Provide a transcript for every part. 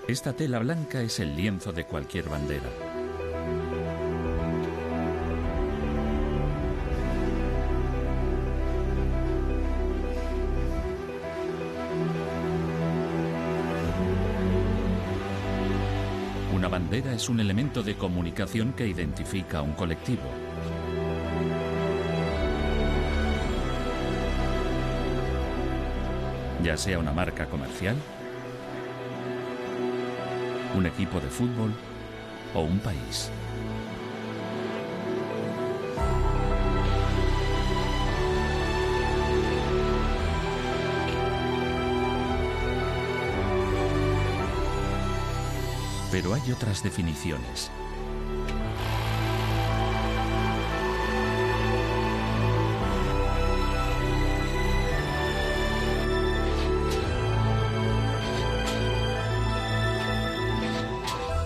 Esta tela blanca es el lienzo de cualquier bandera. Una bandera es un elemento de comunicación que identifica a un colectivo. Ya sea una marca comercial, un equipo de fútbol o un país. Pero hay otras definiciones.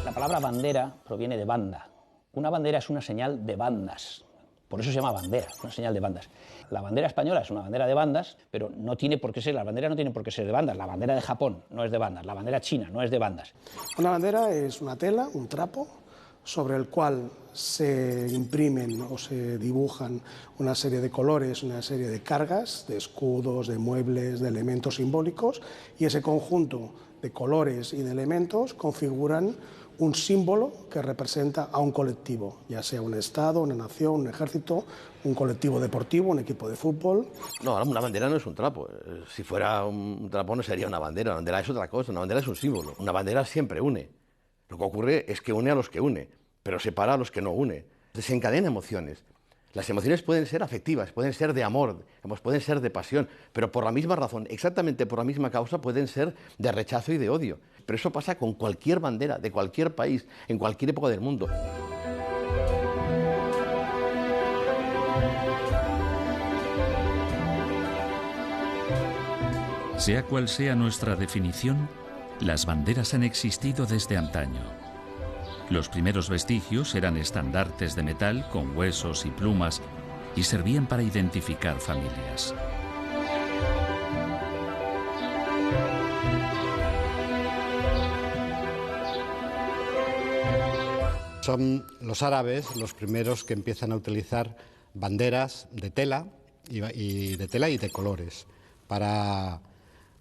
La palabra bandera proviene de banda. Una bandera es una señal de bandas. Por eso se llama bandera, una señal de bandas. La bandera española es una bandera de bandas, pero no tiene por qué ser, la bandera no tiene por qué ser de bandas. La bandera de Japón no es de bandas, la bandera china no es de bandas. Una bandera es una tela, un trapo, sobre el cual se imprimen o se dibujan una serie de colores, una serie de cargas, de escudos, de muebles, de elementos simbólicos, y ese conjunto de colores y de elementos configuran un símbolo que representa a un colectivo, ya sea un Estado, una nación, un ejército, un colectivo deportivo, un equipo de fútbol. No, una bandera no es un trapo. Si fuera un trapo no sería una bandera es otra cosa, una bandera es un símbolo. Una bandera siempre une. Lo que ocurre es que une a los que une, pero separa a los que no une. Desencadena emociones. Las emociones pueden ser afectivas, pueden ser de amor, pueden ser de pasión, pero por la misma razón, exactamente por la misma causa, pueden ser de rechazo y de odio. Pero eso pasa con cualquier bandera, de cualquier país, en cualquier época del mundo. Sea cual sea nuestra definición, las banderas han existido desde antaño. Los primeros vestigios eran estandartes de metal con huesos y plumas y servían para identificar familias. Son los árabes los primeros que empiezan a utilizar banderas de tela y de colores para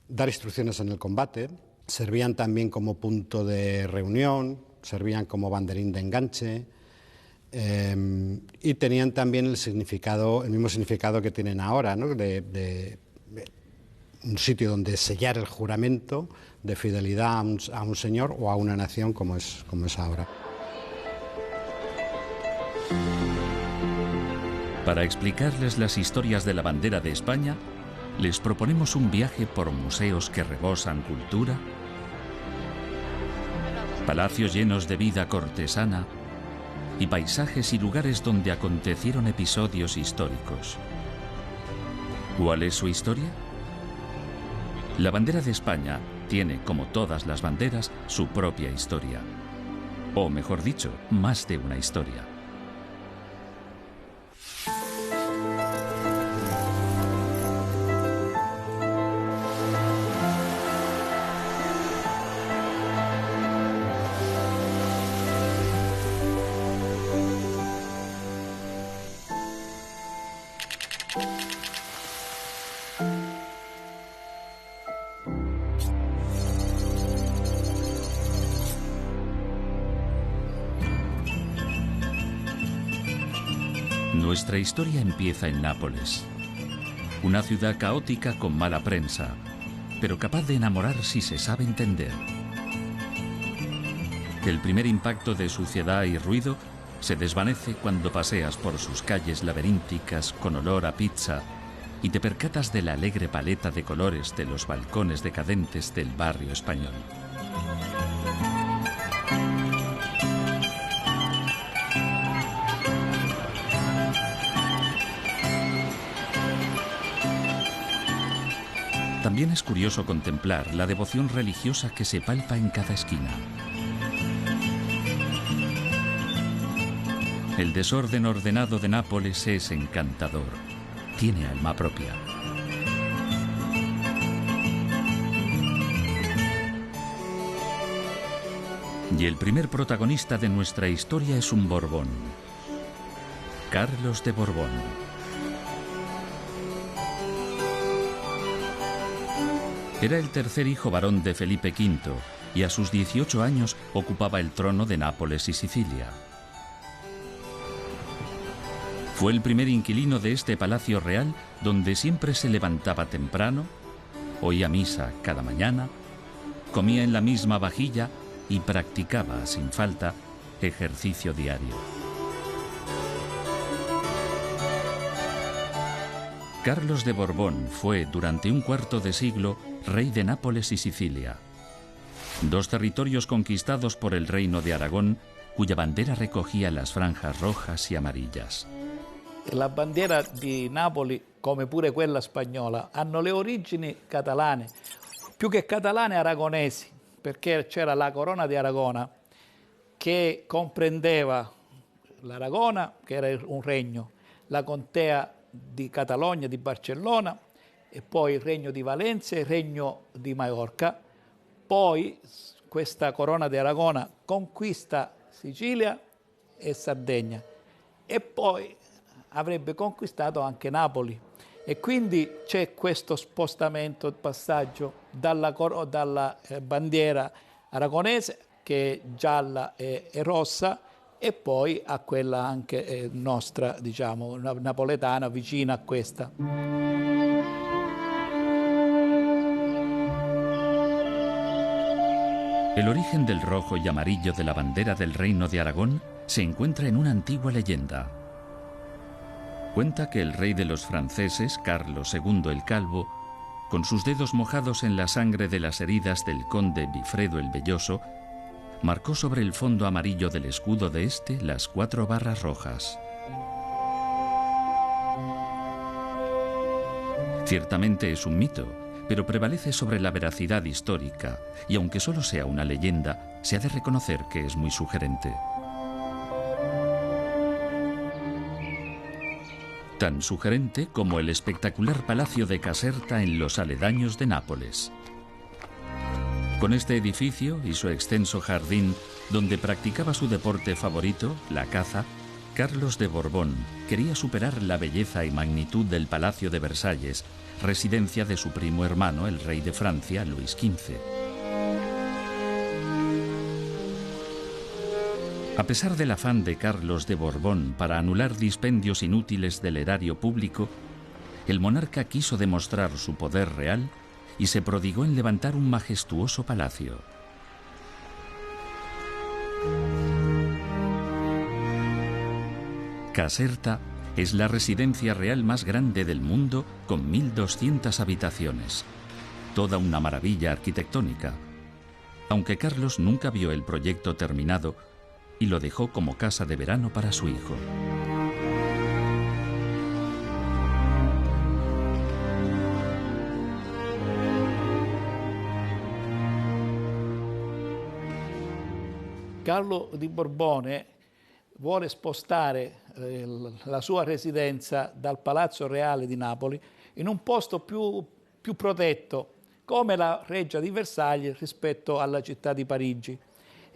dar instrucciones en el combate. Servían también como punto de reunión, servían como banderín de enganche y tenían también el mismo significado que tienen ahora, ¿no? de un sitio donde sellar el juramento de fidelidad a un señor o a una nación como es ahora. Para explicarles las historias de la bandera de España, les proponemos un viaje por museos que rebosan cultura, palacios llenos de vida cortesana y paisajes y lugares donde acontecieron episodios históricos. ¿Cuál es su historia? La bandera de España tiene, como todas las banderas, su propia historia. O mejor dicho, más de una historia. Nuestra historia empieza en Nápoles, una ciudad caótica con mala prensa, pero capaz de enamorar si se sabe entender. El primer impacto de suciedad y ruido se desvanece cuando paseas por sus calles laberínticas con olor a pizza y te percatas de la alegre paleta de colores de los balcones decadentes del barrio español. También es curioso contemplar la devoción religiosa que se palpa en cada esquina. El desorden ordenado de Nápoles es encantador. Tiene alma propia. Y el primer protagonista de nuestra historia es un Borbón, Carlos de Borbón. Era el tercer hijo varón de Felipe V y a sus 18 años ocupaba el trono de Nápoles y Sicilia. Fue el primer inquilino de este palacio real, donde siempre se levantaba temprano, oía misa cada mañana, comía en la misma vajilla y practicaba, sin falta, ejercicio diario. Carlos de Borbón fue, durante un cuarto de siglo, rey de Nápoles y Sicilia, dos territorios conquistados por el Reino de Aragón, cuya bandera recogía las franjas rojas y amarillas. La bandiera di Napoli, come pure quella spagnola, hanno le origini catalane, più che catalane aragonesi, perché c'era la corona di Aragona che comprendeva l'Aragona, che era un regno, la contea di Catalogna, di Barcellona, e poi il regno di Valencia e il regno di Maiorca. Poi questa corona di Aragona conquista Sicilia e Sardegna e poi avrebbe conquistato anche Napoli, e quindi c'è questo spostamento, il passaggio dalla bandiera aragonese, che è gialla e rossa, e poi a quella anche nostra, diciamo, napoletana, vicina a questa. El origen del rojo y amarillo de la bandera del Reino de Aragón se encuentra en una antigua leyenda. Cuenta que el rey de los franceses, Carlos II el Calvo, con sus dedos mojados en la sangre de las heridas del conde Bifredo el Velloso, marcó sobre el fondo amarillo del escudo de este las 4 barras rojas. Ciertamente es un mito, pero prevalece sobre la veracidad histórica, y aunque solo sea una leyenda, se ha de reconocer que es muy sugerente. Tan sugerente como el espectacular palacio de Caserta en los aledaños de Nápoles. Con este edificio y su extenso jardín, donde practicaba su deporte favorito, la caza, Carlos de Borbón quería superar la belleza y magnitud del Palacio de Versalles, residencia de su primo hermano, el rey de Francia, Luis XV. A pesar del afán de Carlos de Borbón para anular dispendios inútiles del erario público, el monarca quiso demostrar su poder real y se prodigó en levantar un majestuoso palacio. Caserta es la residencia real más grande del mundo, con 1.200 habitaciones. Toda una maravilla arquitectónica, aunque Carlos nunca vio el proyecto terminado y lo dejó como casa de verano para su hijo. Carlo di Borbone vuole spostare la sua residenza dal Palazzo Reale di Napoli in un posto più protetto, come la Reggia di Versailles rispetto alla città di Parigi,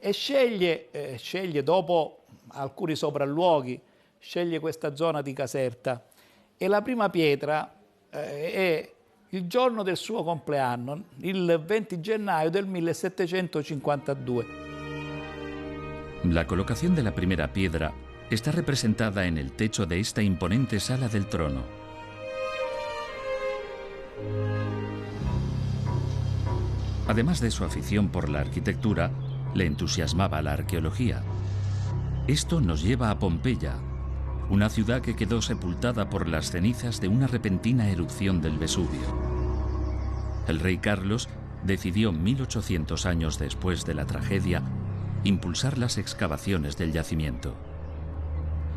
e sceglie dopo alcuni sopralluoghi, sceglie questa zona di Caserta, e la prima pietra è il giorno del suo compleanno, il 20 gennaio del 1752. La colocación de la primera piedra está representada en el techo de esta imponente sala del trono. Además de su afición por la arquitectura, le entusiasmaba la arqueología. Esto nos lleva a Pompeya, una ciudad que quedó sepultada por las cenizas de una repentina erupción del Vesubio. El rey Carlos decidió, 1800 años después de la tragedia, impulsar las excavaciones del yacimiento.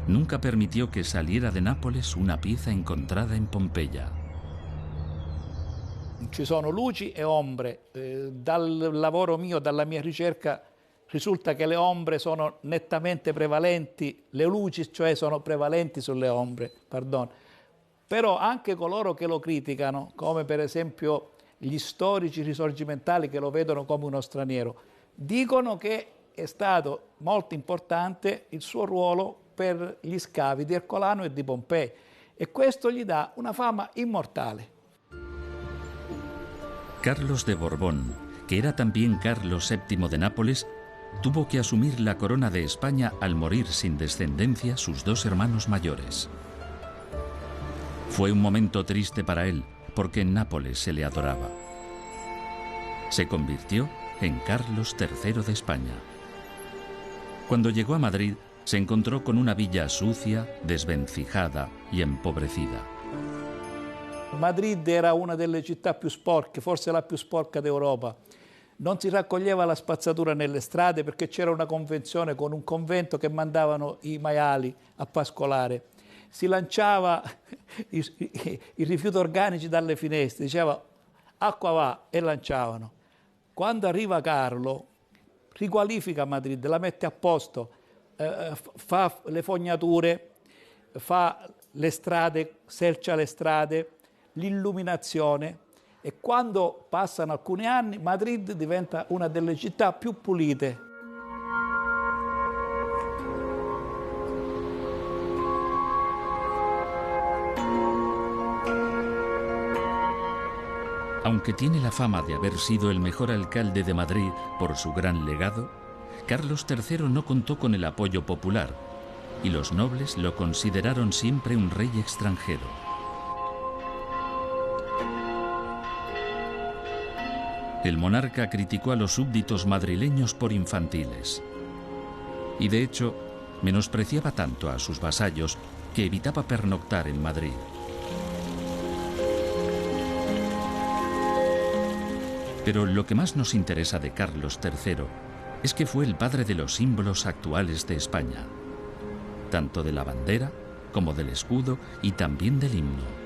Nunca permitió que saliera de Nápoles una pieza encontrada en Pompeya. Ci sono luci e ombre. Dal lavoro mio, dalla mia ricerca, risulta che le ombre sono nettamente prevalenti, le luci cioè sono prevalenti sulle ombre, perdono. Però anche coloro che lo criticano, come per esempio gli storici risorgimentali che lo vedono come uno straniero, dicono che è stato molto importante il suo ruolo per gli scavi di Ercolano e di Pompei, e questo gli dà una fama inmortale. Carlos de Borbón, que era también Carlos VII de Nápoles, tuvo que asumir la corona de España al morir sin descendencia sus dos hermanos mayores. Fue un momento triste para él, porque en Nápoles se le adoraba. Se convirtió en Carlos III de España. Cuando llegó a Madrid, se encontrò con una villa sucia, desvencijada y empobrecida. Madrid era una delle città più sporche, forse la più sporca d'Europa. Non si raccoglieva la spazzatura nelle strade perché c'era una convenzione con un convento che mandavano i maiali a pascolare. Si lanciava i rifiuti organici dalle finestre, diceva acqua va, e lanciavano. Quando arriva Carlo, riqualifica Madrid, la mette a posto, fa le fognature, fa le strade, selcia le strade, l'illuminazione, e quando passano alcuni anni Madrid diventa una delle città più pulite. Aunque tiene la fama de haber sido el mejor alcalde de Madrid por su gran legado, Carlos III no contó con el apoyo popular y los nobles lo consideraron siempre un rey extranjero. El monarca criticó a los súbditos madrileños por infantiles y, de hecho, menospreciaba tanto a sus vasallos que evitaba pernoctar en Madrid. Pero lo que más nos interesa de Carlos III es que fue el padre de los símbolos actuales de España, tanto de la bandera como del escudo y también del himno.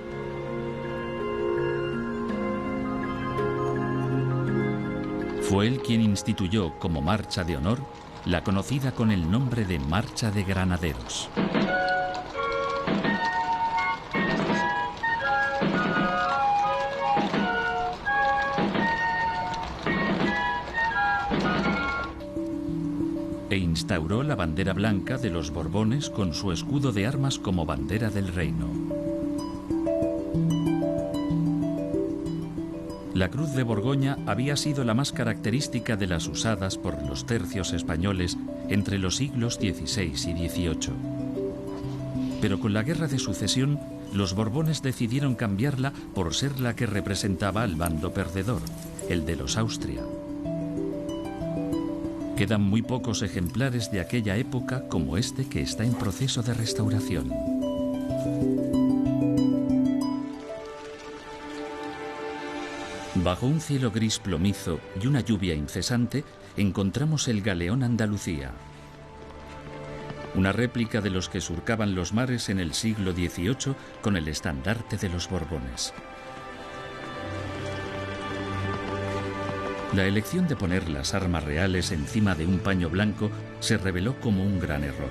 Fue él quien instituyó como marcha de honor la conocida con el nombre de Marcha de Granaderos. E instauró la bandera blanca de los Borbones con su escudo de armas como bandera del reino. La Cruz de Borgoña había sido la más característica de las usadas por los tercios españoles entre los siglos XVI y XVIII. Pero con la Guerra de Sucesión, los Borbones decidieron cambiarla por ser la que representaba al bando perdedor, el de los Austria. Quedan muy pocos ejemplares de aquella época como este que está en proceso de restauración. Bajo un cielo gris plomizo y una lluvia incesante, encontramos el galeón Andalucía, una réplica de los que surcaban los mares en el siglo XVIII con el estandarte de los Borbones. La elección de poner las armas reales encima de un paño blanco se reveló como un gran error.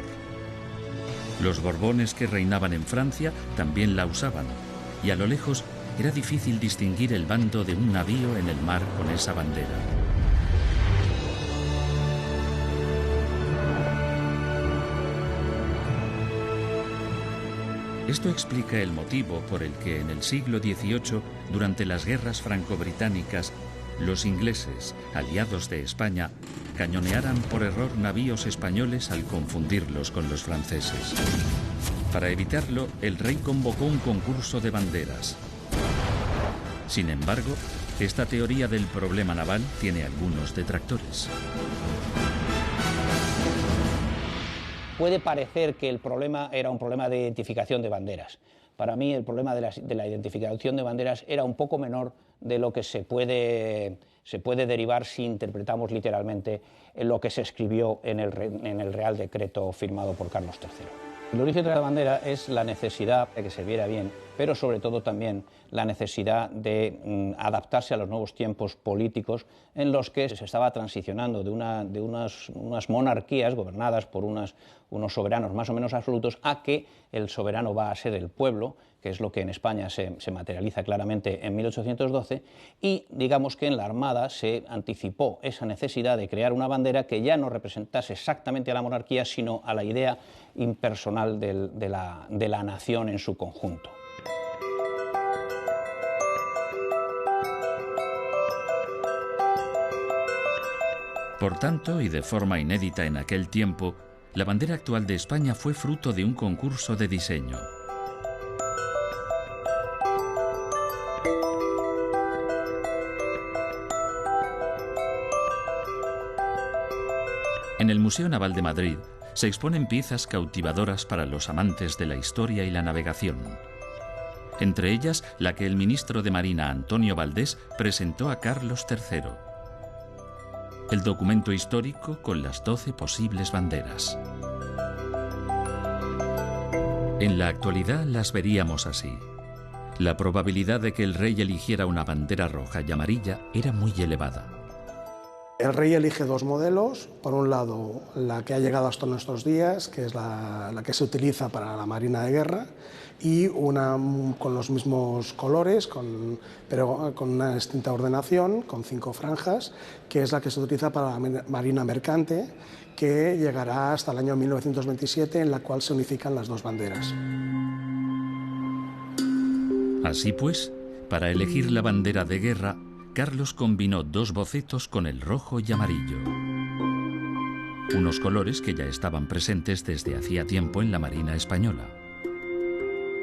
Los Borbones que reinaban en Francia también la usaban, y a lo lejos era difícil distinguir el bando de un navío en el mar con esa bandera. Esto explica el motivo por el que en el siglo XVIII, durante las guerras franco-británicas, los ingleses, aliados de España, cañonearan por error navíos españoles al confundirlos con los franceses. Para evitarlo, el rey convocó un concurso de banderas. Sin embargo, esta teoría del problema naval tiene algunos detractores. Puede parecer que el problema era un problema de identificación de banderas. Para mí el problema de la identificación de banderas era un poco menor de lo que se puede derivar si interpretamos literalmente lo que se escribió en el Real Decreto firmado por Carlos III. El origen de la bandera es la necesidad de que se viera bien pero sobre todo también la necesidad de adaptarse a los nuevos tiempos políticos en los que se estaba transicionando de unas monarquías gobernadas por unos soberanos más o menos absolutos a que el soberano va a ser el pueblo, que es lo que en España se materializa claramente en 1812, y digamos que en la Armada se anticipó esa necesidad de crear una bandera que ya no representase exactamente a la monarquía, sino a la idea impersonal de la nación en su conjunto. Por tanto, y de forma inédita en aquel tiempo, la bandera actual de España fue fruto de un concurso de diseño. En el Museo Naval de Madrid se exponen piezas cautivadoras para los amantes de la historia y la navegación. Entre ellas, la que el ministro de Marina Antonio Valdés presentó a Carlos III. El documento histórico con las 12 posibles banderas. En la actualidad las veríamos así. La probabilidad de que el rey eligiera una bandera roja y amarilla era muy elevada. El rey elige dos modelos, por un lado la que ha llegado hasta nuestros días, que es la que se utiliza para la Marina de Guerra, y una con los mismos colores, pero con una distinta ordenación, con 5 franjas, que es la que se utiliza para la Marina Mercante, que llegará hasta el año 1927, en la cual se unifican las dos banderas. Así pues, para elegir la bandera de guerra, Carlos combinó 2 bocetos con el rojo y amarillo. Unos colores que ya estaban presentes desde hacía tiempo en la Marina española.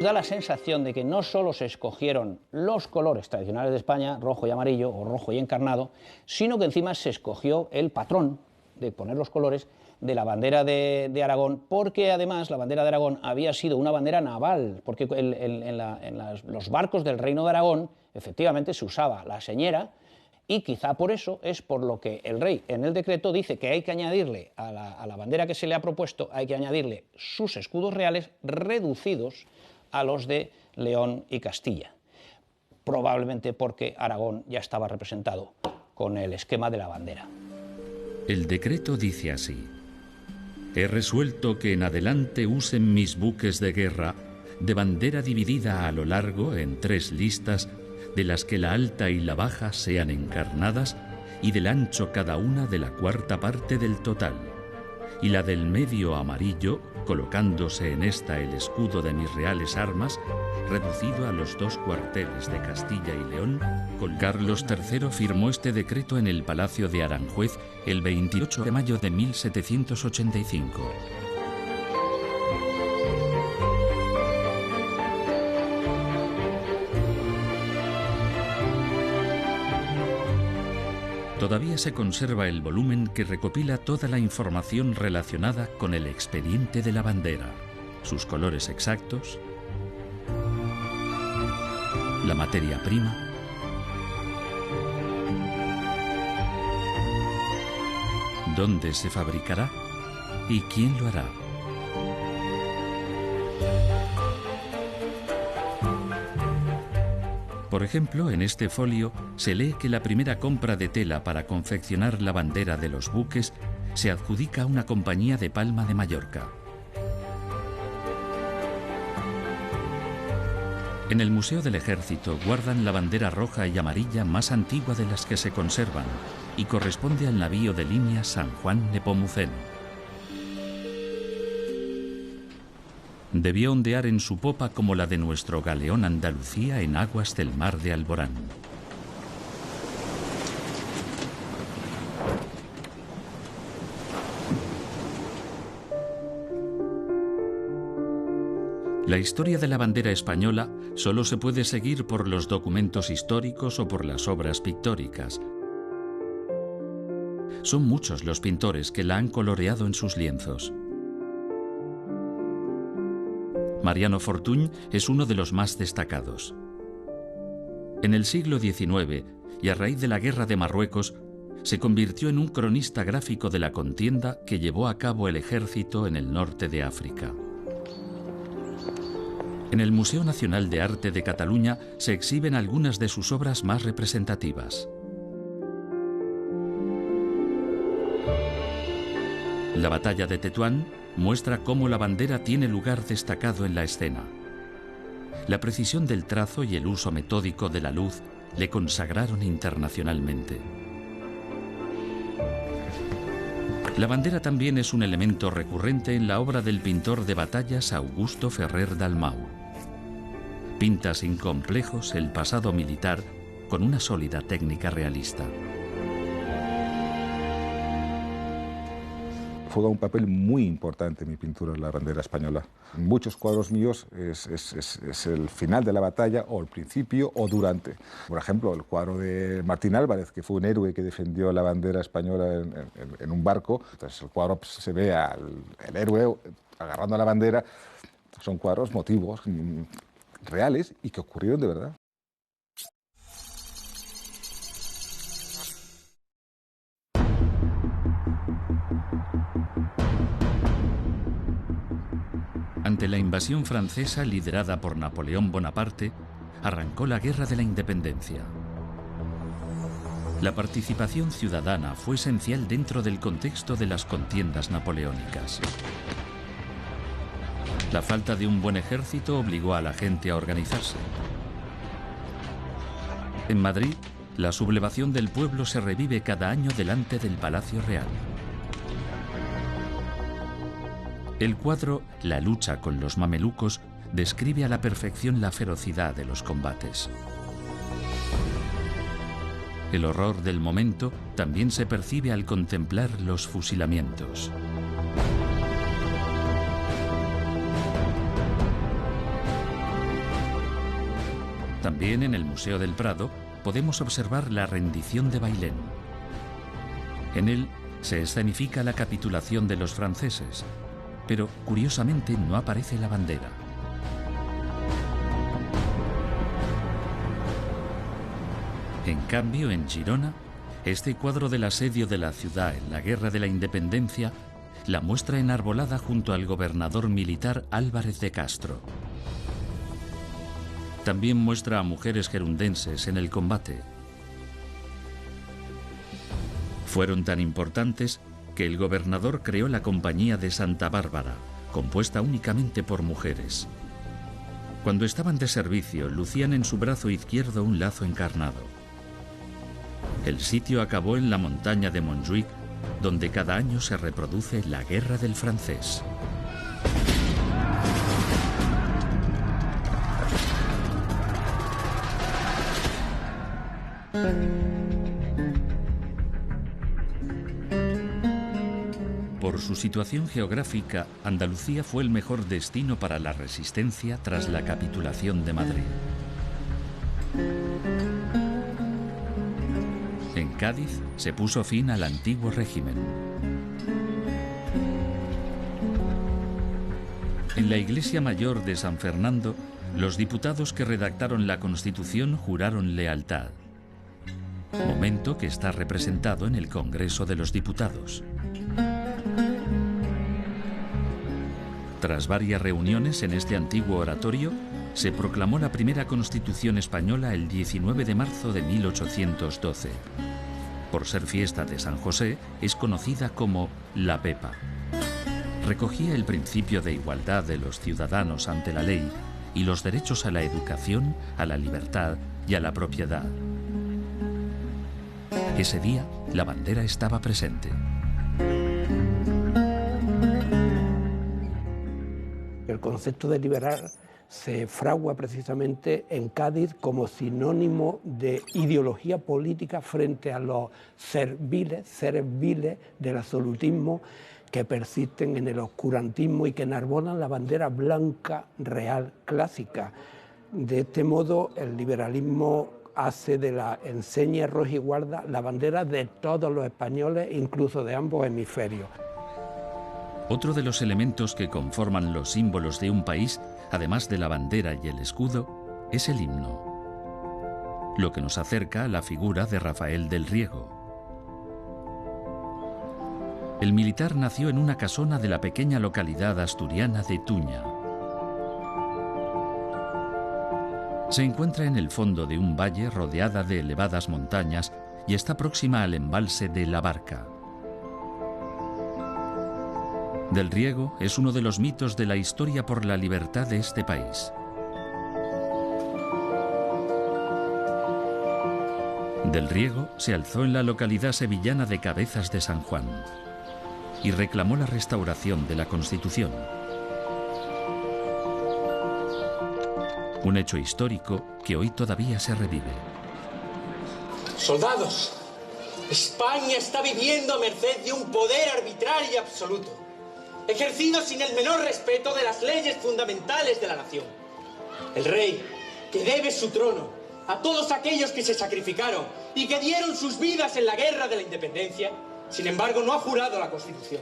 Da la sensación de que no solo se escogieron los colores tradicionales de España, rojo y amarillo o rojo y encarnado, sino que encima se escogió el patrón de poner los colores de la bandera de Aragón, porque además la bandera de Aragón había sido una bandera naval, porque los barcos del Reino de Aragón efectivamente se usaba la señera, y quizá por eso es por lo que el rey en el decreto dice que hay que añadirle a la bandera que se le ha propuesto, hay que añadirle sus escudos reales reducidos a los de León y Castilla, probablemente porque Aragón ya estaba representado con el esquema de la bandera. El decreto dice así: he resuelto que en adelante usen mis buques de guerra de bandera dividida a lo largo en 3 listas, de las que la alta y la baja sean encarnadas y del ancho cada una de la 1/4 parte del total, y la del medio amarillo, colocándose en esta el escudo de mis reales armas, reducido a los 2 cuarteles de Castilla y León. Carlos III firmó este decreto en el Palacio de Aranjuez el 28 de mayo de 1785. Todavía se conserva el volumen que recopila toda la información relacionada con el expediente de la bandera, sus colores exactos, la materia prima, dónde se fabricará y quién lo hará. Por ejemplo, en este folio se lee que la primera compra de tela para confeccionar la bandera de los buques se adjudica a una compañía de Palma de Mallorca. En el Museo del Ejército guardan la bandera roja y amarilla más antigua de las que se conservan y corresponde al navío de línea San Juan Nepomuceno. Debió ondear en su popa como la de nuestro galeón Andalucía en aguas del mar de Alborán. La historia de la bandera española solo se puede seguir por los documentos históricos o por las obras pictóricas. Son muchos los pintores que la han coloreado en sus lienzos. Mariano Fortuny es uno de los más destacados. En el siglo XIX, y a raíz de la Guerra de Marruecos, se convirtió en un cronista gráfico de la contienda que llevó a cabo el ejército en el norte de África. En el Museo Nacional de Arte de Cataluña se exhiben algunas de sus obras más representativas. La batalla de Tetuán muestra cómo la bandera tiene lugar destacado en la escena. La precisión del trazo y el uso metódico de la luz le consagraron internacionalmente. La bandera también es un elemento recurrente en la obra del pintor de batallas Augusto Ferrer Dalmau. Pinta sin complejos el pasado militar con una sólida técnica realista. Juega un papel muy importante en mi pintura en la bandera española. En muchos cuadros míos es el final de la batalla o el principio o durante. Por ejemplo, el cuadro de Martín Álvarez, que fue un héroe que defendió la bandera española en un barco. Entonces el cuadro se ve al héroe agarrando la bandera. Son cuadros motivos reales y que ocurrieron de verdad. Ante la invasión francesa liderada por Napoleón Bonaparte, arrancó la Guerra de la Independencia. La participación ciudadana fue esencial dentro del contexto de las contiendas napoleónicas. La falta de un buen ejército obligó a la gente a organizarse. En Madrid, la sublevación del pueblo se revive cada año delante del Palacio Real. El cuadro La lucha con los mamelucos describe a la perfección la ferocidad de los combates. El horror del momento también se percibe al contemplar los fusilamientos. También en el Museo del Prado podemos observar la rendición de Bailén. En él se escenifica la capitulación de los franceses, pero curiosamente no aparece la bandera. En cambio, en Girona, este cuadro del asedio de la ciudad en la Guerra de la Independencia la muestra enarbolada junto al gobernador militar Álvarez de Castro. También muestra a mujeres gerundenses en el combate. Fueron tan importantes que el gobernador creó la Compañía de Santa Bárbara, compuesta únicamente por mujeres. Cuando estaban de servicio, lucían en su brazo izquierdo un lazo encarnado. El sitio acabó en la montaña de Montjuïc, donde cada año se reproduce la Guerra del Francés. Por su situación geográfica, Andalucía fue el mejor destino para la resistencia tras la capitulación de Madrid. En Cádiz se puso fin al antiguo régimen. En la iglesia mayor de San Fernando, los diputados que redactaron la Constitución juraron lealtad, momento que está representado en el Congreso de los Diputados. Tras varias reuniones en este antiguo oratorio, se proclamó la primera Constitución española el 19 de marzo de 1812. Por ser fiesta de San José, es conocida como la Pepa. Recogía el principio de igualdad de los ciudadanos ante la ley y los derechos a la educación, a la libertad y a la propiedad. Ese día, la bandera estaba presente. El concepto de liberar se fragua precisamente en Cádiz como sinónimo de ideología política frente a los seres viles del absolutismo que persisten en el oscurantismo y que enarbolan la bandera blanca real clásica. De este modo, el liberalismo hace de la enseña roja y guarda la bandera de todos los españoles, incluso de ambos hemisferios. Otro de los elementos que conforman los símbolos de un país, además de la bandera y el escudo, es el himno, lo que nos acerca a la figura de Rafael del Riego. El militar nació en una casona de la pequeña localidad asturiana de Tuña. Se encuentra en el fondo de un valle rodeada de elevadas montañas y está próxima al embalse de La Barca. Del Riego es uno de los mitos de la historia por la libertad de este país. Del Riego se alzó en la localidad sevillana de Cabezas de San Juan y reclamó la restauración de la Constitución. Un hecho histórico que hoy todavía se revive. Soldados, España está viviendo a merced de un poder arbitrario y absoluto, ejercido sin el menor respeto de las leyes fundamentales de la nación. El rey, que debe su trono a todos aquellos que se sacrificaron y que dieron sus vidas en la guerra de la independencia, sin embargo no ha jurado la Constitución.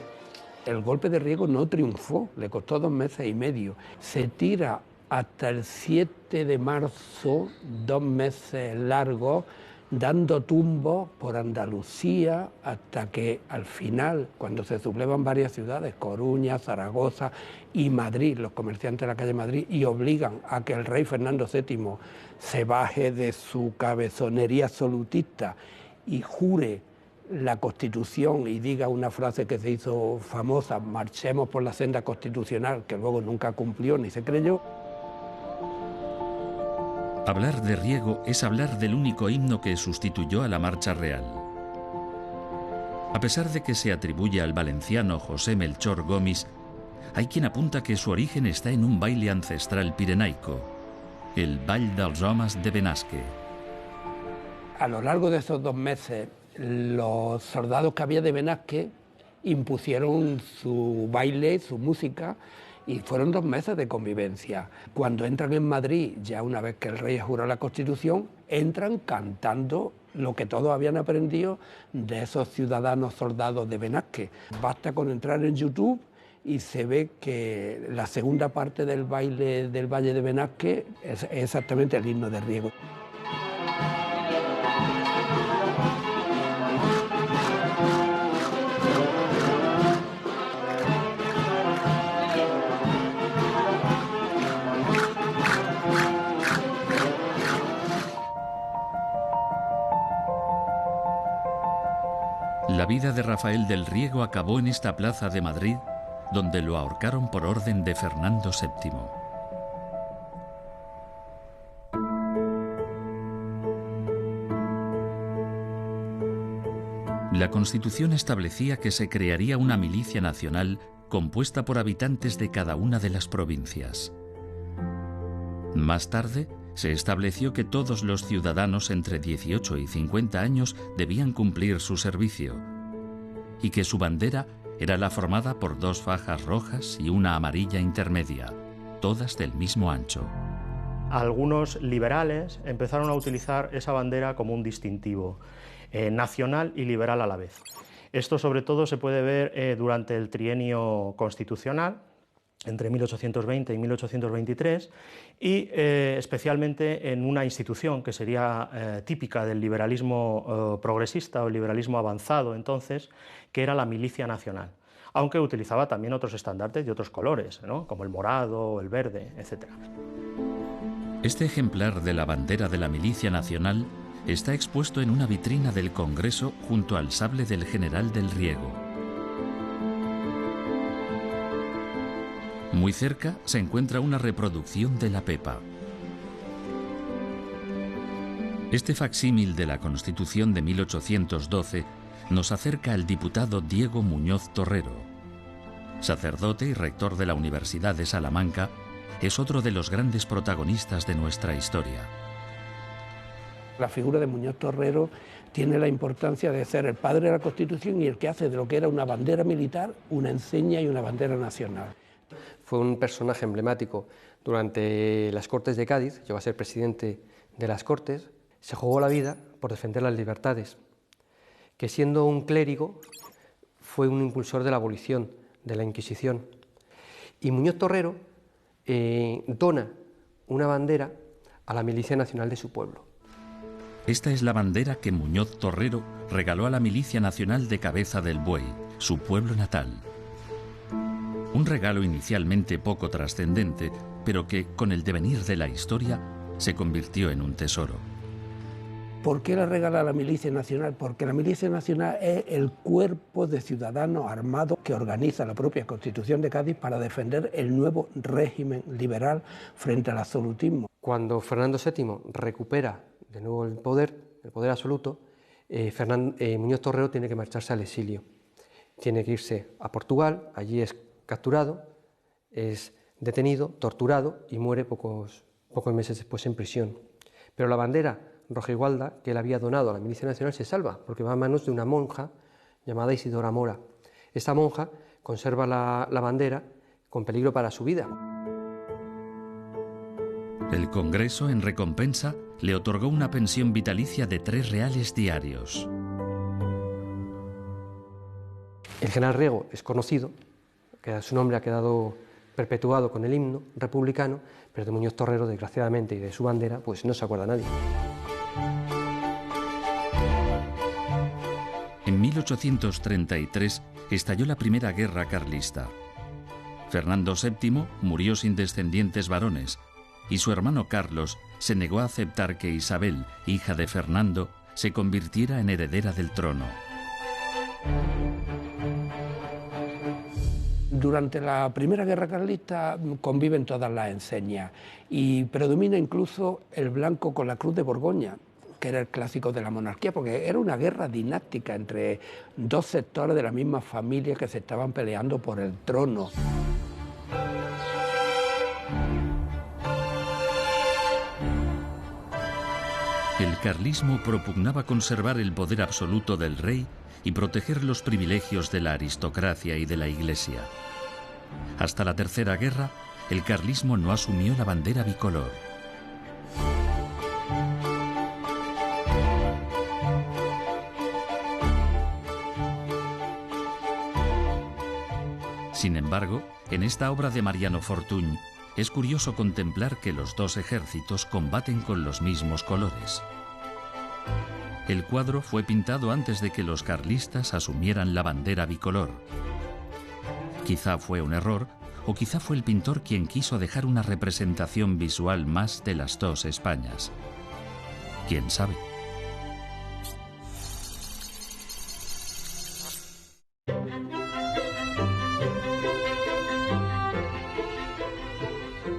El golpe de Riego no triunfó, le costó 2 meses y medio. Se tira hasta el 7 de marzo, 2 meses largos, dando tumbos por Andalucía, hasta que al final, cuando se sublevan varias ciudades, Coruña, Zaragoza y Madrid, los comerciantes de la calle Madrid, y obligan a que el rey Fernando VII se baje de su cabezonería absolutista y jure la Constitución y diga una frase que se hizo famosa: marchemos por la senda constitucional, que luego nunca cumplió ni se creyó. Hablar de Riego es hablar del único himno que sustituyó a la marcha real. A pesar de que se atribuye al valenciano José Melchor Gomis, hay quien apunta que su origen está en un baile ancestral pirenaico, el Ball dels Homes de Benasque. A lo largo de esos 2 meses, los soldados que había de Benasque impusieron su baile, su música, y fueron 2 meses de convivencia. Cuando entran en Madrid, ya una vez que el rey juró la Constitución, entran cantando lo que todos habían aprendido de esos ciudadanos soldados de Benasque. Basta con entrar en YouTube y se ve que la segunda parte del baile del Valle de Benasque es exactamente el himno de Riego. La vida de Rafael del Riego acabó en esta plaza de Madrid, donde lo ahorcaron por orden de Fernando VII. La Constitución establecía que se crearía una milicia nacional compuesta por habitantes de cada una de las provincias. Más tarde, se estableció que todos los ciudadanos entre 18 y 50 años debían cumplir su servicio y que su bandera era la formada por 2 fajas rojas y una amarilla intermedia, todas del mismo ancho. Algunos liberales empezaron a utilizar esa bandera como un distintivo nacional y liberal a la vez. Esto sobre todo se puede ver durante el trienio constitucional, entre 1820 y 1823, y especialmente en una institución que sería típica del liberalismo progresista o el liberalismo avanzado entonces, que era la Milicia Nacional, aunque utilizaba también otros estandartes de otros colores, ¿no?, como el morado, el verde, etc. Este ejemplar de la bandera de la Milicia Nacional está expuesto en una vitrina del Congreso junto al sable del general del Riego. Muy cerca se encuentra una reproducción de la Pepa. Este facsímil de la Constitución de 1812 nos acerca al diputado Diego Muñoz Torrero. Sacerdote y rector de la Universidad de Salamanca, es otro de los grandes protagonistas de nuestra historia. La figura de Muñoz Torrero tiene la importancia de ser el padre de la Constitución y el que hace de lo que era una bandera militar una enseña y una bandera nacional. Fue un personaje emblemático durante las Cortes de Cádiz, llegó a ser presidente de las Cortes, se jugó la vida por defender las libertades, que siendo un clérigo fue un impulsor de la abolición de la Inquisición. Y Muñoz Torrero dona una bandera a la Milicia Nacional de su pueblo. Esta es la bandera que Muñoz Torrero regaló a la Milicia Nacional de Cabeza del Buey, su pueblo natal. Un regalo inicialmente poco trascendente, pero que, con el devenir de la historia, se convirtió en un tesoro. ¿Por qué la regala la Milicia Nacional? Porque la Milicia Nacional es el cuerpo de ciudadanos armados que organiza la propia Constitución de Cádiz para defender el nuevo régimen liberal frente al absolutismo. Cuando Fernando VII recupera de nuevo el poder absoluto, Muñoz Torrero tiene que marcharse al exilio. Tiene que irse a Portugal, allí es capturado, es detenido, torturado y muere pocos meses después en prisión. Pero la bandera rojigualda que él había donado a la Milicia Nacional se salva, porque va a manos de una monja llamada Isidora Mora. Esta monja conserva la bandera con peligro para su vida. El Congreso, en recompensa, le otorgó una pensión vitalicia de 3 reales diarios. El general Riego es conocido, su nombre ha quedado perpetuado con el himno republicano, pero de Muñoz Torrero, desgraciadamente, y de su bandera, pues no se acuerda nadie. En 1833 estalló la primera guerra carlista. Fernando VII murió sin descendientes varones y su hermano Carlos se negó a aceptar que Isabel, hija de Fernando, se convirtiera en heredera del trono. Durante la Primera Guerra Carlista conviven todas las enseñas y predomina incluso el blanco con la cruz de Borgoña, que era el clásico de la monarquía, porque era una guerra dinástica entre 2 sectores de la misma familia que se estaban peleando por el trono. El carlismo propugnaba conservar el poder absoluto del rey y proteger los privilegios de la aristocracia y de la Iglesia. Hasta la Tercera Guerra, el carlismo no asumió la bandera bicolor. Sin embargo, en esta obra de Mariano Fortuny, es curioso contemplar que los 2 ejércitos combaten con los mismos colores. El cuadro fue pintado antes de que los carlistas asumieran la bandera bicolor. Quizá fue un error, o quizá fue el pintor quien quiso dejar una representación visual más de las 2 Españas. ¿Quién sabe?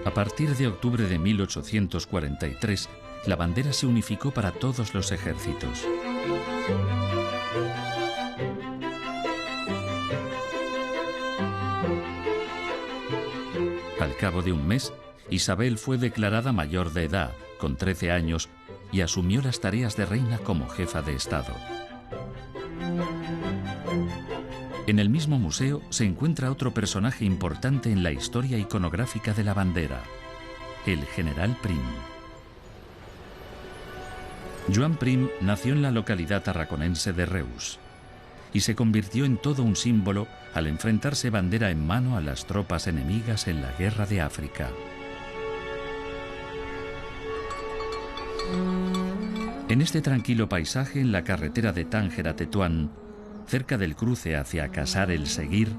A partir de octubre de 1843, la bandera se unificó para todos los ejércitos. Al cabo de un mes, Isabel fue declarada mayor de edad, con 13 años, y asumió las tareas de reina como jefa de Estado. En el mismo museo se encuentra otro personaje importante en la historia iconográfica de la bandera, el general Prim. Joan Prim nació en la localidad tarraconense de Reus y se convirtió en todo un símbolo al enfrentarse bandera en mano a las tropas enemigas en la Guerra de África. En este tranquilo paisaje, en la carretera de Tánger a Tetuán, cerca del cruce hacia Casar el Seguir,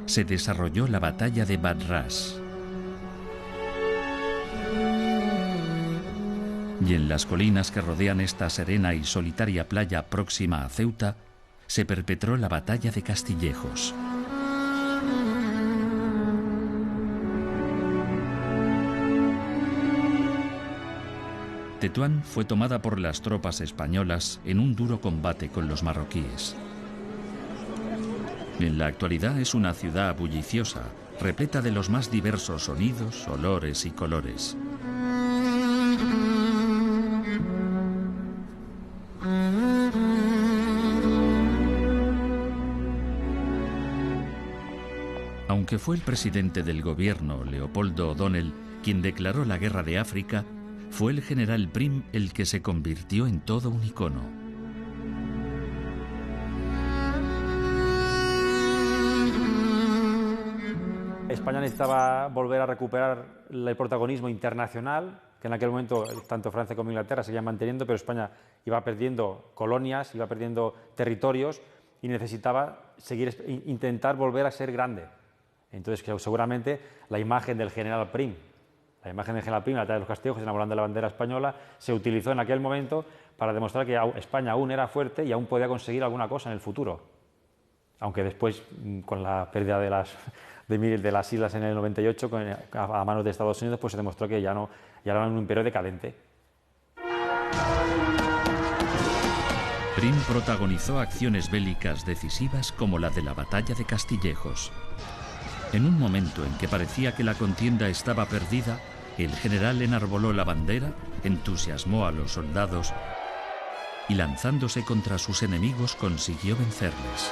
se desarrolló la batalla de Badras. Y en las colinas que rodean esta serena y solitaria playa próxima a Ceuta, se perpetró la batalla de Castillejos. Tetuán fue tomada por las tropas españolas en un duro combate con los marroquíes. En la actualidad es una ciudad bulliciosa, repleta de los más diversos sonidos, olores y colores. Aunque fue el presidente del gobierno, Leopoldo O'Donnell, quien declaró la guerra de África, fue el general Prim el que se convirtió en todo un icono. España necesitaba volver a recuperar el protagonismo internacional, que en aquel momento tanto Francia como Inglaterra seguían manteniendo, pero España iba perdiendo colonias, iba perdiendo territorios y necesitaba intentar volver a ser grande. Entonces, seguramente la imagen del general Prim La imagen de General Prim, la batalla de los Castillejos, enamorando de la bandera española, se utilizó en aquel momento para demostrar que España aún era fuerte y aún podía conseguir alguna cosa en el futuro. Aunque después, con la pérdida de las islas en el 98, a manos de Estados Unidos, pues se demostró que ya era un imperio decadente. Prim protagonizó acciones bélicas decisivas como la de la batalla de Castillejos. En un momento en que parecía que la contienda estaba perdida, el general enarboló la bandera, entusiasmó a los soldados y, lanzándose contra sus enemigos, consiguió vencerles.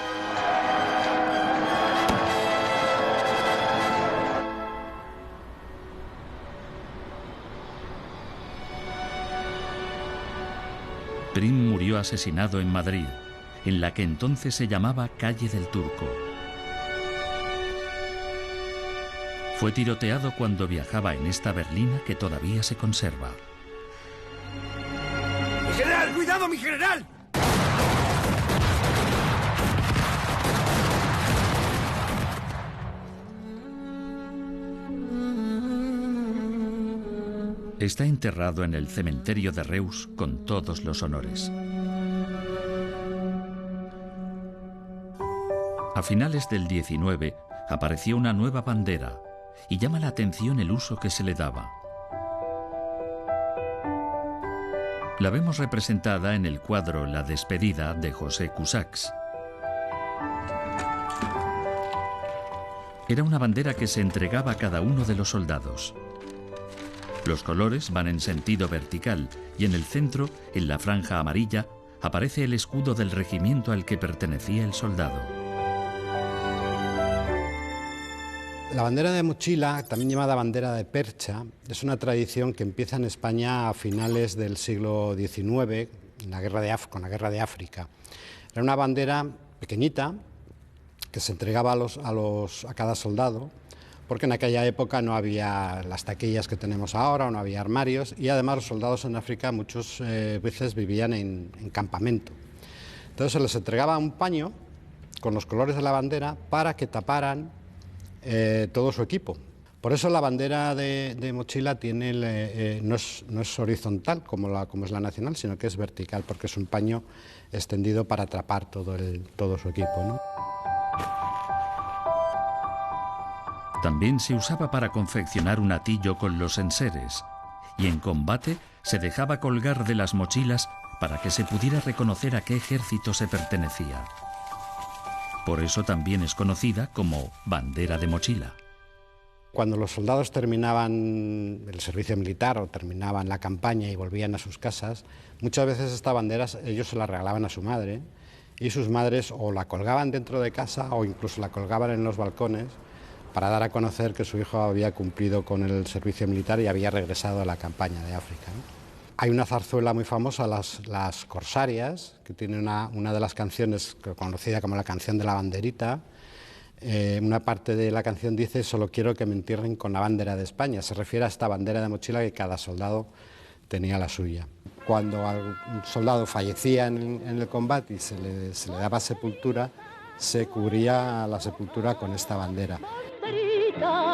Prim murió asesinado en Madrid, en la que entonces se llamaba Calle del Turco. Fue tiroteado cuando viajaba en esta berlina que todavía se conserva. ¡Mi general! ¡Cuidado, mi general! Está enterrado en el cementerio de Reus con todos los honores. A finales del 19 apareció una nueva bandera y llama la atención el uso que se le daba. La vemos representada en el cuadro La despedida de José Cusax. Era una bandera que se entregaba a cada uno de los soldados. Los colores van en sentido vertical y en el centro, en la franja amarilla, aparece el escudo del regimiento al que pertenecía el soldado. La bandera de mochila, también llamada bandera de percha, es una tradición que empieza en España a finales del siglo XIX, con la guerra de África. Era una bandera pequeñita que se entregaba a cada soldado, porque en aquella época no había las taquillas que tenemos ahora, o no había armarios, y además los soldados en África muchas veces vivían en campamento. Entonces se les entregaba un paño con los colores de la bandera para que taparan todo su equipo. Por eso la bandera de mochila tiene no es horizontal como es la nacional, sino que es vertical, porque es un paño extendido para atrapar todo su equipo, ¿no? También se usaba para confeccionar un atillo con los enseres, y en combate se dejaba colgar de las mochilas para que se pudiera reconocer a qué ejército se pertenecía. Por eso también es conocida como bandera de mochila. Cuando los soldados terminaban el servicio militar o terminaban la campaña y volvían a sus casas, muchas veces estas banderas ellos se las regalaban a su madre, y sus madres o la colgaban dentro de casa o incluso la colgaban en los balcones para dar a conocer que su hijo había cumplido con el servicio militar y había regresado a la campaña de África, ¿no? Hay una zarzuela muy famosa, las Corsarias, que tiene una de las canciones conocida como la canción de la banderita. Una parte de la canción dice: solo quiero que me entierren con la bandera de España. Se refiere a esta bandera de mochila que cada soldado tenía la suya. Cuando un soldado fallecía en el combate y se le daba sepultura, se cubría la sepultura con esta bandera.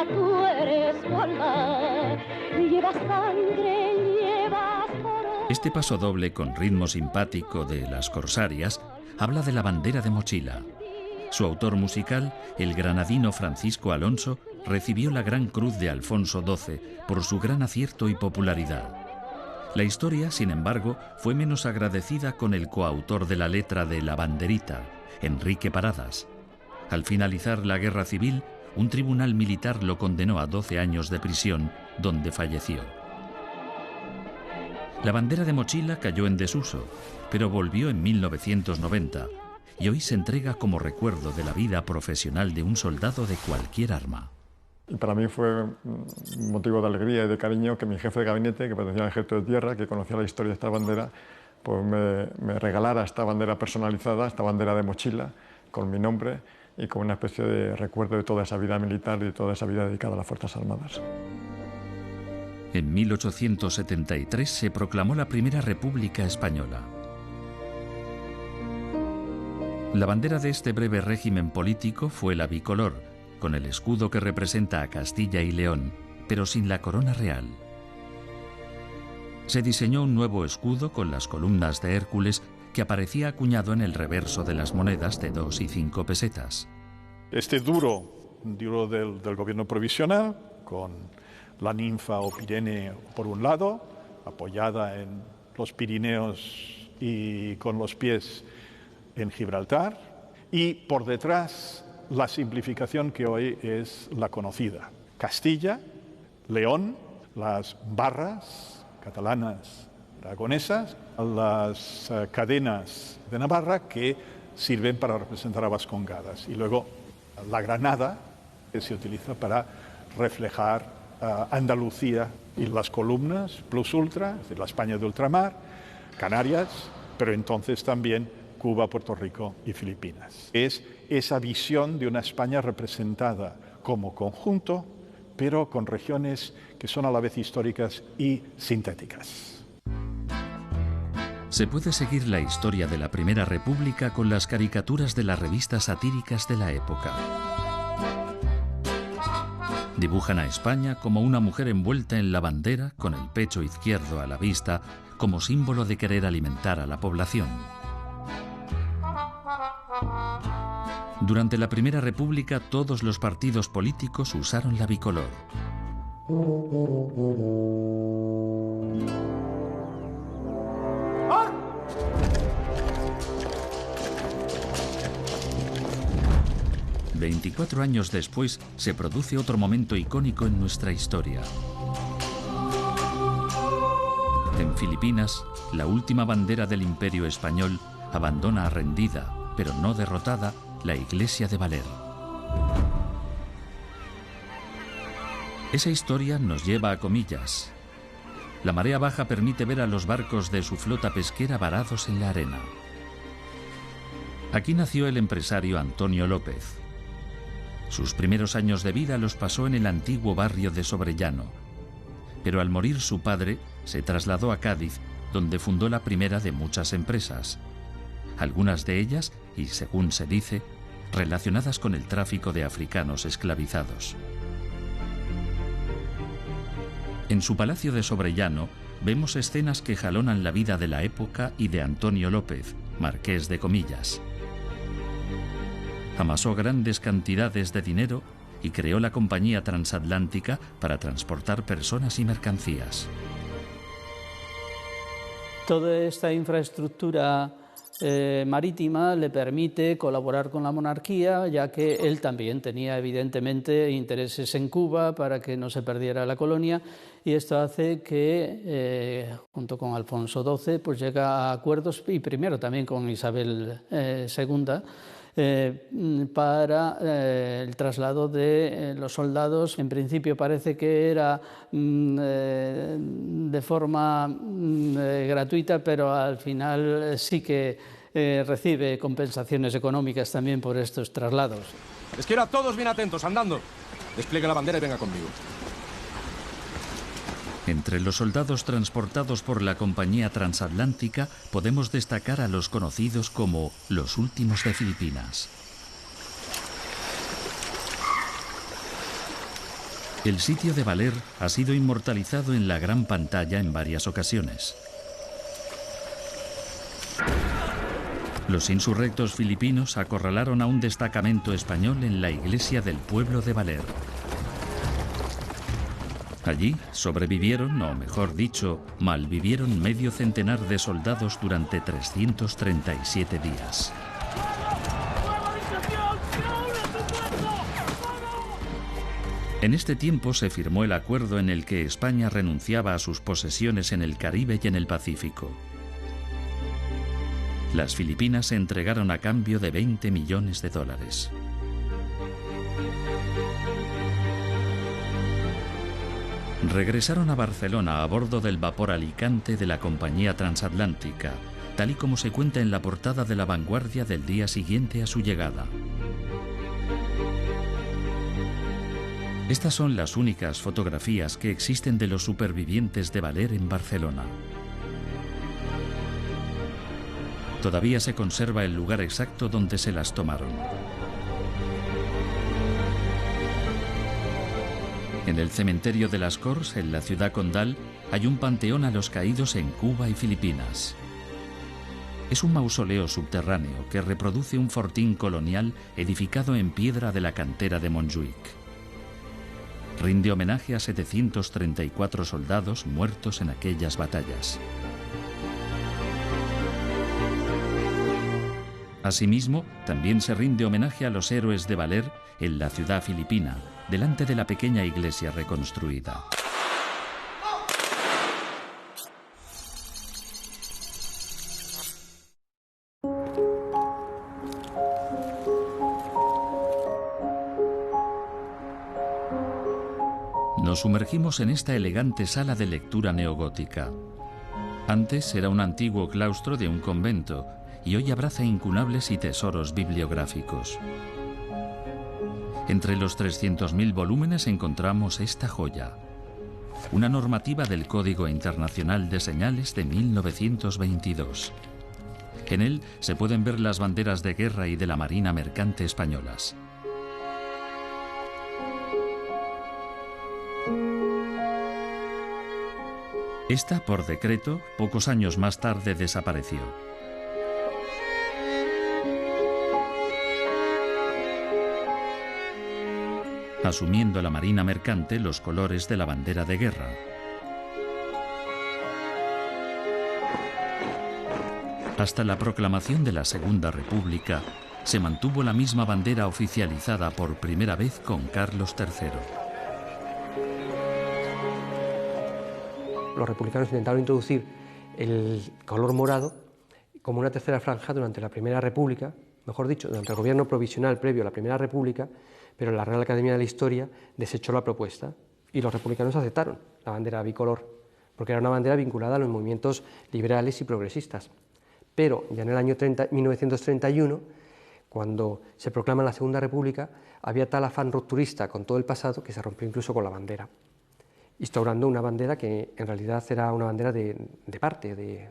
Tú eres sola, llevas sangre, llevas oro. Este paso doble con ritmo simpático de las Corsarias habla de la bandera de mochila. Su autor musical, el granadino Francisco Alonso, recibió la Gran Cruz de Alfonso XII por su gran acierto y popularidad. La historia, sin embargo, fue menos agradecida con el coautor de la letra de La Banderita, Enrique Paradas. Al finalizar la Guerra Civil, un tribunal militar lo condenó a 12 años de prisión, donde falleció. La bandera de mochila cayó en desuso, pero volvió en 1990 y hoy se entrega como recuerdo de la vida profesional de un soldado de cualquier arma. Y para mí fue un motivo de alegría y de cariño que mi jefe de gabinete, que pertenecía al Ejército de Tierra, que conocía la historia de esta bandera, pues me regalara esta bandera personalizada, esta bandera de mochila, con mi nombre, y como una especie de recuerdo de toda esa vida militar y de toda esa vida dedicada a las Fuerzas Armadas. En 1873 se proclamó la primera República Española. La bandera de este breve régimen político fue la bicolor, con el escudo que representa a Castilla y León, pero sin la corona real. Se diseñó un nuevo escudo con las columnas de Hércules que aparecía acuñado en el reverso de las monedas de 2 y 5 pesetas. Este duro del gobierno provisional, con la ninfa o Pirene por un lado, apoyada en los Pirineos y con los pies en Gibraltar, y por detrás la simplificación que hoy es la conocida. Castilla, León, las barras catalanas, aragonesas, las cadenas de Navarra que sirven para representar a Vascongadas, y luego la granada que se utiliza para reflejar Andalucía, y las columnas plus ultra, es decir, la España de ultramar, Canarias, pero entonces también Cuba, Puerto Rico y Filipinas. Es esa visión de una España representada como conjunto, pero con regiones que son a la vez históricas y sintéticas. Se puede seguir la historia de la Primera República con las caricaturas de las revistas satíricas de la época. Dibujan a España como una mujer envuelta en la bandera, con el pecho izquierdo a la vista, como símbolo de querer alimentar a la población. Durante la Primera República, todos los partidos políticos usaron la bicolor. ¡Ah! 24 años después, se produce otro momento icónico en nuestra historia. En Filipinas, la última bandera del Imperio Español abandona rendida, pero no derrotada, la iglesia de Valer. Esa historia nos lleva a Comillas. La marea baja permite ver a los barcos de su flota pesquera varados en la arena. Aquí nació el empresario Antonio López. Sus primeros años de vida los pasó en el antiguo barrio de Sobrellano, pero al morir su padre se trasladó a Cádiz, donde fundó la primera de muchas empresas, algunas de ellas, y según se dice, relacionadas con el tráfico de africanos esclavizados. En su palacio de Sobrellano vemos escenas que jalonan la vida de la época y de Antonio López, marqués de Comillas. Amasó grandes cantidades de dinero y creó la Compañía Transatlántica para transportar personas y mercancías. Toda esta infraestructura marítima le permite colaborar con la monarquía, ya que él también tenía evidentemente intereses en Cuba para que no se perdiera la colonia, y esto hace que junto con Alfonso XII pues llega a acuerdos, y primero también con Isabel II, para el traslado de los soldados. En principio parece que era de forma gratuita, pero al final sí que recibe compensaciones económicas también por estos traslados. Les quiero a todos bien atentos, andando. Despliegue la bandera y venga conmigo. Entre los soldados transportados por la Compañía Transatlántica podemos destacar a los conocidos como los últimos de Filipinas. El sitio de Valer ha sido inmortalizado en la gran pantalla en varias ocasiones. Los insurrectos filipinos acorralaron a un destacamento español en la iglesia del pueblo de Valer. Allí sobrevivieron, o mejor dicho, malvivieron medio centenar de soldados durante 337 días. En este tiempo se firmó el acuerdo en el que España renunciaba a sus posesiones en el Caribe y en el Pacífico. Las Filipinas se entregaron a cambio de $20 millones. Regresaron a Barcelona a bordo del vapor Alicante de la Compañía Transatlántica, tal y como se cuenta en la portada de La Vanguardia del día siguiente a su llegada. Estas son las únicas fotografías que existen de los supervivientes de Valer en Barcelona. Todavía se conserva el lugar exacto donde se las tomaron. En el cementerio de las Corts, en la ciudad condal, hay un panteón a los caídos en Cuba y Filipinas. Es un mausoleo subterráneo que reproduce un fortín colonial edificado en piedra de la cantera de Montjuïc. Rinde homenaje a 734 soldados muertos en aquellas batallas. Asimismo, también se rinde homenaje a los héroes de Valer en la ciudad filipina, delante de la pequeña iglesia reconstruida. Nos sumergimos en esta elegante sala de lectura neogótica. Antes era un antiguo claustro de un convento y hoy abraza incunables y tesoros bibliográficos. Entre los 300.000 volúmenes encontramos esta joya, una normativa del Código Internacional de Señales de 1922. En él se pueden ver las banderas de guerra y de la Marina Mercante españolas. Esta, por decreto, pocos años más tarde desapareció. Asumiendo la Marina Mercante los colores de la bandera de guerra. Hasta la proclamación de la Segunda República, se mantuvo la misma bandera oficializada por primera vez con Carlos III. Los republicanos intentaron introducir el color morado como una tercera franja durante la Primera República, mejor dicho, durante el gobierno provisional previo a la Primera República, pero la Real Academia de la Historia desechó la propuesta y los republicanos aceptaron la bandera bicolor, porque era una bandera vinculada a los movimientos liberales y progresistas. Pero ya en el año 1931, cuando se proclama la Segunda República, había tal afán rupturista con todo el pasado que se rompió incluso con la bandera, instaurando una bandera que en realidad era una bandera de parte,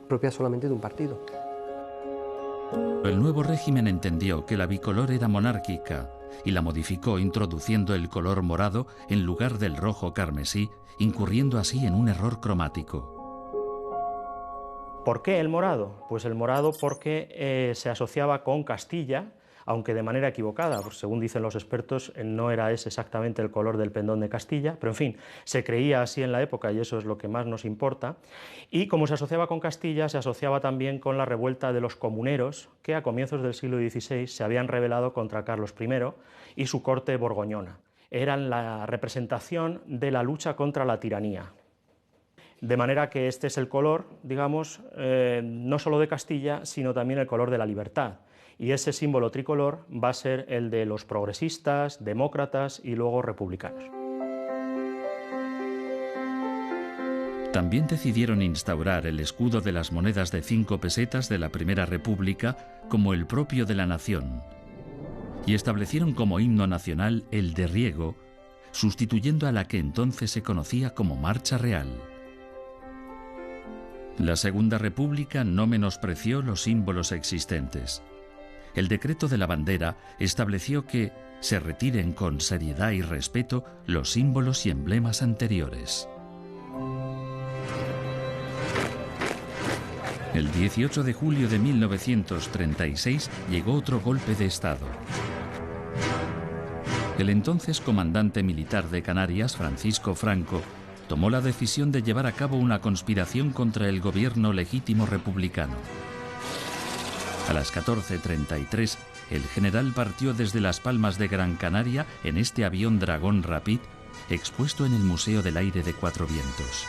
propia solamente de un partido. El nuevo régimen entendió que la bicolor era monárquica y la modificó introduciendo el color morado en lugar del rojo carmesí, incurriendo así en un error cromático. ¿Por qué el morado? Pues el morado porque se asociaba con Castilla, aunque de manera equivocada, pues según dicen los expertos, no era ese exactamente el color del pendón de Castilla, pero en fin, se creía así en la época y eso es lo que más nos importa. Y como se asociaba con Castilla, se asociaba también con la revuelta de los comuneros, que a comienzos del siglo XVI se habían rebelado contra Carlos I y su corte borgoñona. Eran la representación de la lucha contra la tiranía. De manera que este es el color, digamos, no solo de Castilla, sino también el color de la libertad. Y ese símbolo tricolor va a ser el de los progresistas, demócratas y luego republicanos. También decidieron instaurar el escudo de las monedas de 5 pesetas de la Primera República como el propio de la nación. Y establecieron como himno nacional el de Riego, sustituyendo a la que entonces se conocía como Marcha Real. La Segunda República no menospreció los símbolos existentes. El decreto de la bandera estableció que se retiren con seriedad y respeto los símbolos y emblemas anteriores. El 18 de julio de 1936 llegó otro golpe de Estado. El entonces comandante militar de Canarias, Francisco Franco, tomó la decisión de llevar a cabo una conspiración contra el gobierno legítimo republicano. A las 14:33, el general partió desde Las Palmas de Gran Canaria en este avión Dragón Rapid, expuesto en el Museo del Aire de Cuatro Vientos.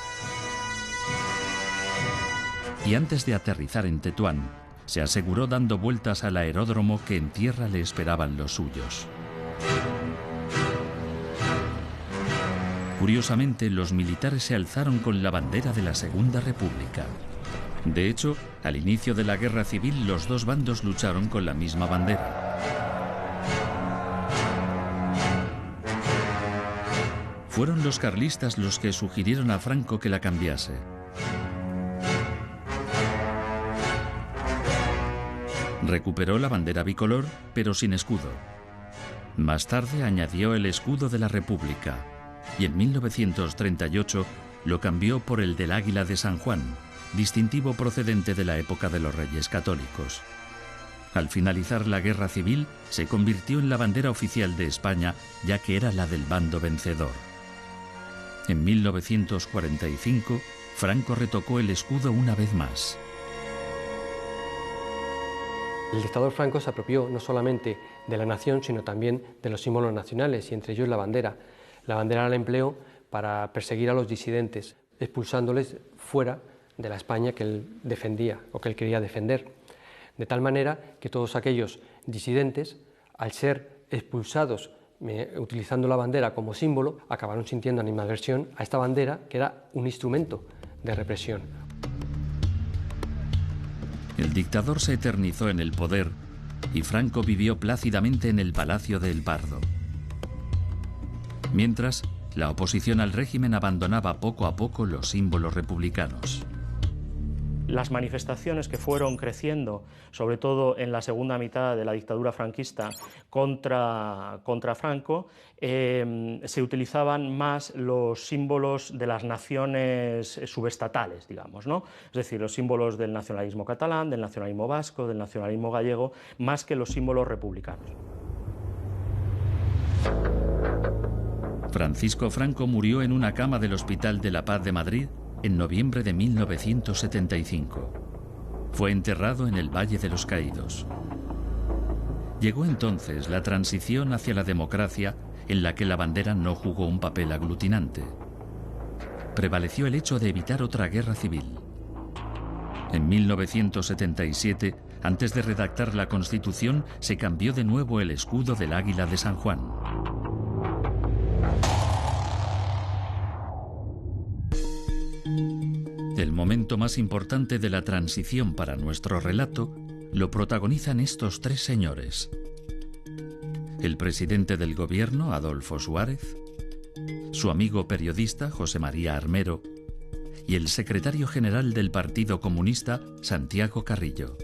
Y antes de aterrizar en Tetuán, se aseguró dando vueltas al aeródromo que en tierra le esperaban los suyos. Curiosamente, los militares se alzaron con la bandera de la Segunda República. De hecho, al inicio de la Guerra Civil, los dos bandos lucharon con la misma bandera. Fueron los carlistas los que sugirieron a Franco que la cambiase. Recuperó la bandera bicolor, pero sin escudo. Más tarde añadió el escudo de la República, y en 1938 lo cambió por el del Águila de San Juan, distintivo procedente de la época de los Reyes Católicos. Al finalizar la Guerra Civil, se convirtió en la bandera oficial de España, ya que era la del bando vencedor. En 1945, Franco retocó el escudo una vez más. El dictador Franco se apropió no solamente de la nación, sino también de los símbolos nacionales, y entre ellos la bandera. La bandera la empleó para perseguir a los disidentes, expulsándoles fuera de la España que él defendía o que él quería defender. De tal manera que todos aquellos disidentes, al ser expulsados utilizando la bandera como símbolo, acabaron sintiendo animadversión a esta bandera, que era un instrumento de represión. El dictador se eternizó en el poder y Franco vivió plácidamente en el Palacio de El Pardo. Mientras, la oposición al régimen abandonaba poco a poco los símbolos republicanos. Las manifestaciones que fueron creciendo, sobre todo en la segunda mitad de la dictadura franquista contra Franco, se utilizaban más los símbolos de las naciones subestatales, digamos, ¿no? Es decir, los símbolos del nacionalismo catalán, del nacionalismo vasco, del nacionalismo gallego, más que los símbolos republicanos. Francisco Franco murió en una cama del Hospital de la Paz de Madrid en noviembre de 1975. Fue enterrado en el Valle de los Caídos. Llegó entonces la transición hacia la democracia, en la que la bandera no jugó un papel aglutinante. Prevaleció el hecho de evitar otra guerra civil. En 1977, antes de redactar la Constitución, se cambió de nuevo el escudo del Águila de San Juan. El momento más importante de la transición para nuestro relato lo protagonizan estos tres señores: el presidente del gobierno, Adolfo Suárez, su amigo periodista, José María Armero, y el secretario general del Partido Comunista, Santiago Carrillo.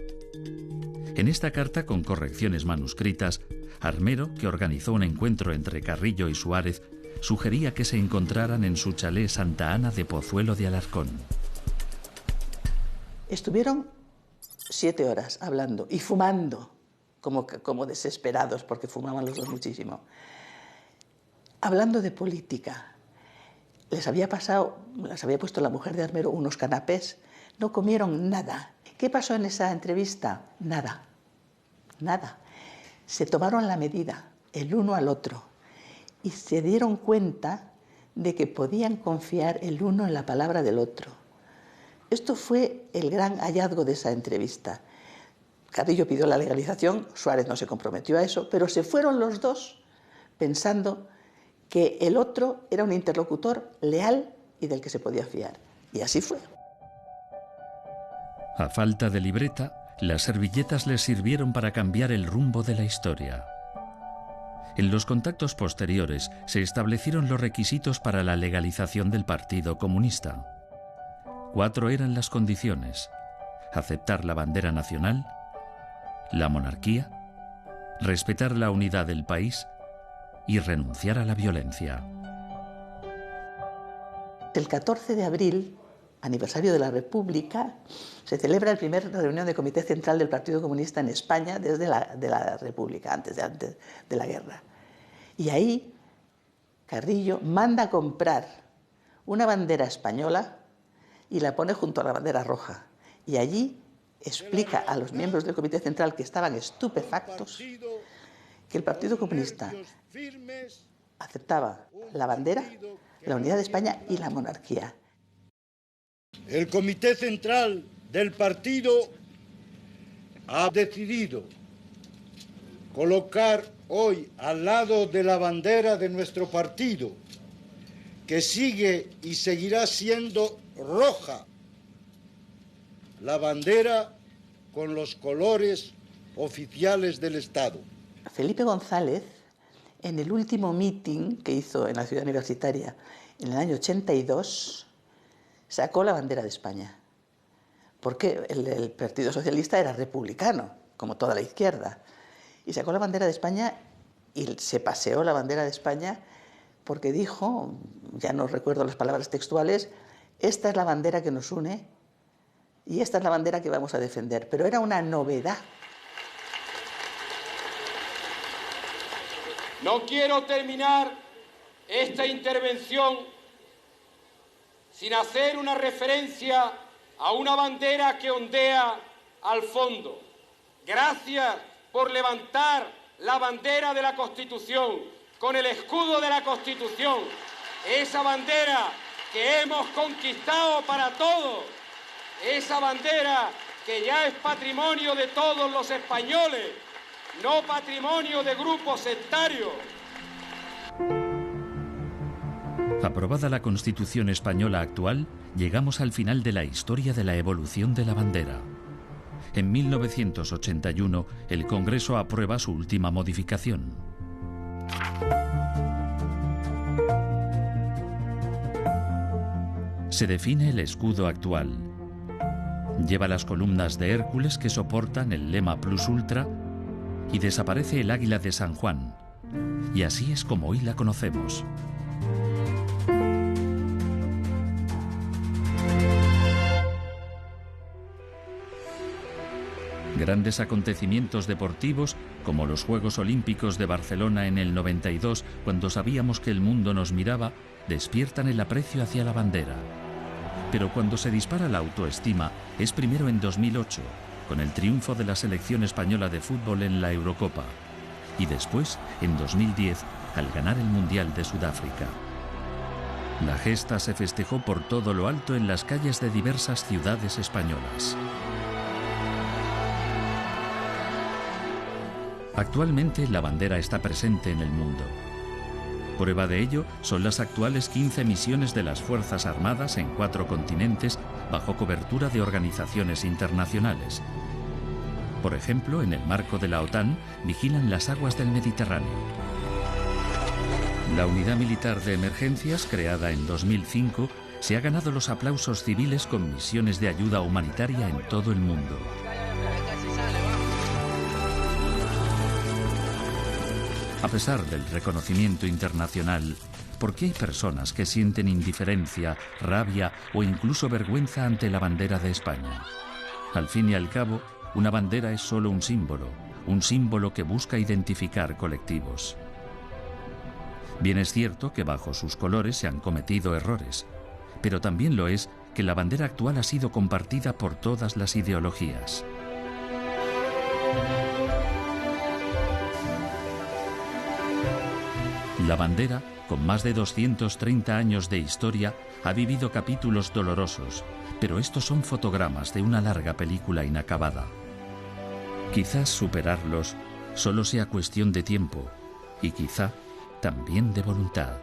En esta carta, con correcciones manuscritas, Armero, que organizó un encuentro entre Carrillo y Suárez, sugería que se encontraran en su chalet Santa Ana de Pozuelo de Alarcón. Estuvieron 7 horas hablando y fumando, como desesperados, porque fumaban los dos muchísimo. Hablando de política. Les había puesto la mujer de Armero unos canapés, no comieron nada. ¿Qué pasó en esa entrevista? Nada, nada. Se tomaron la medida, el uno al otro, y se dieron cuenta de que podían confiar el uno en la palabra del otro. Esto fue el gran hallazgo de esa entrevista. Carrillo pidió la legalización, Suárez no se comprometió a eso, pero se fueron los dos pensando que el otro era un interlocutor leal y del que se podía fiar. Y así fue. A falta de libreta, las servilletas les sirvieron para cambiar el rumbo de la historia. En los contactos posteriores se establecieron los requisitos para la legalización del Partido Comunista. 4 eran las condiciones: aceptar la bandera nacional, la monarquía, respetar la unidad del país y renunciar a la violencia. El 14 de abril, aniversario de la República, se celebra la primera reunión del Comité Central del Partido Comunista en España desde la República, antes de la guerra. Y ahí Carrillo manda a comprar una bandera española y la pone junto a la bandera roja. Y allí explica a los miembros del Comité Central, que estaban estupefactos, que el Partido Comunista aceptaba la bandera, la unidad de España y la monarquía. El Comité Central del partido ha decidido colocar hoy al lado de la bandera de nuestro partido, que sigue y seguirá siendo roja, la bandera con los colores oficiales del Estado. Felipe González, en el último meeting que hizo en la Ciudad Universitaria en el año 82, sacó la bandera de España, porque el Partido Socialista era republicano, como toda la izquierda, y sacó la bandera de España y se paseó la bandera de España porque dijo, ya no recuerdo las palabras textuales, esta es la bandera que nos une y esta es la bandera que vamos a defender. Pero era una novedad. No quiero terminar esta intervención sin hacer una referencia a una bandera que ondea al fondo. Gracias por levantar la bandera de la Constitución, con el escudo de la Constitución, esa bandera que hemos conquistado para todos, esa bandera que ya es patrimonio de todos los españoles, no patrimonio de grupos sectarios. Aprobada la Constitución española actual, llegamos al final de la historia de la evolución de la bandera. En 1981, el Congreso aprueba su última modificación. Se define el escudo actual. Lleva las columnas de Hércules que soportan el lema Plus Ultra y desaparece el águila de San Juan. Y así es como hoy la conocemos. Grandes acontecimientos deportivos, como los Juegos Olímpicos de Barcelona en el 92, cuando sabíamos que el mundo nos miraba, despiertan el aprecio hacia la bandera. Pero cuando se dispara la autoestima es primero en 2008, con el triunfo de la selección española de fútbol en la Eurocopa, y después, en 2010, al ganar el Mundial de Sudáfrica. La gesta se festejó por todo lo alto en las calles de diversas ciudades españolas. Actualmente la bandera está presente en el mundo. Prueba de ello son las actuales 15 misiones de las Fuerzas Armadas en 4 continentes bajo cobertura de organizaciones internacionales. Por ejemplo, en el marco de la OTAN, vigilan las aguas del Mediterráneo. La Unidad Militar de Emergencias, creada en 2005, se ha ganado los aplausos civiles con misiones de ayuda humanitaria en todo el mundo. A pesar del reconocimiento internacional, ¿por qué hay personas que sienten indiferencia, rabia o incluso vergüenza ante la bandera de España? Al fin y al cabo, una bandera es solo un símbolo que busca identificar colectivos. Bien es cierto que bajo sus colores se han cometido errores, pero también lo es que la bandera actual ha sido compartida por todas las ideologías. La bandera, con más de 230 años de historia, ha vivido capítulos dolorosos, pero estos son fotogramas de una larga película inacabada. Quizás superarlos solo sea cuestión de tiempo y quizá también de voluntad.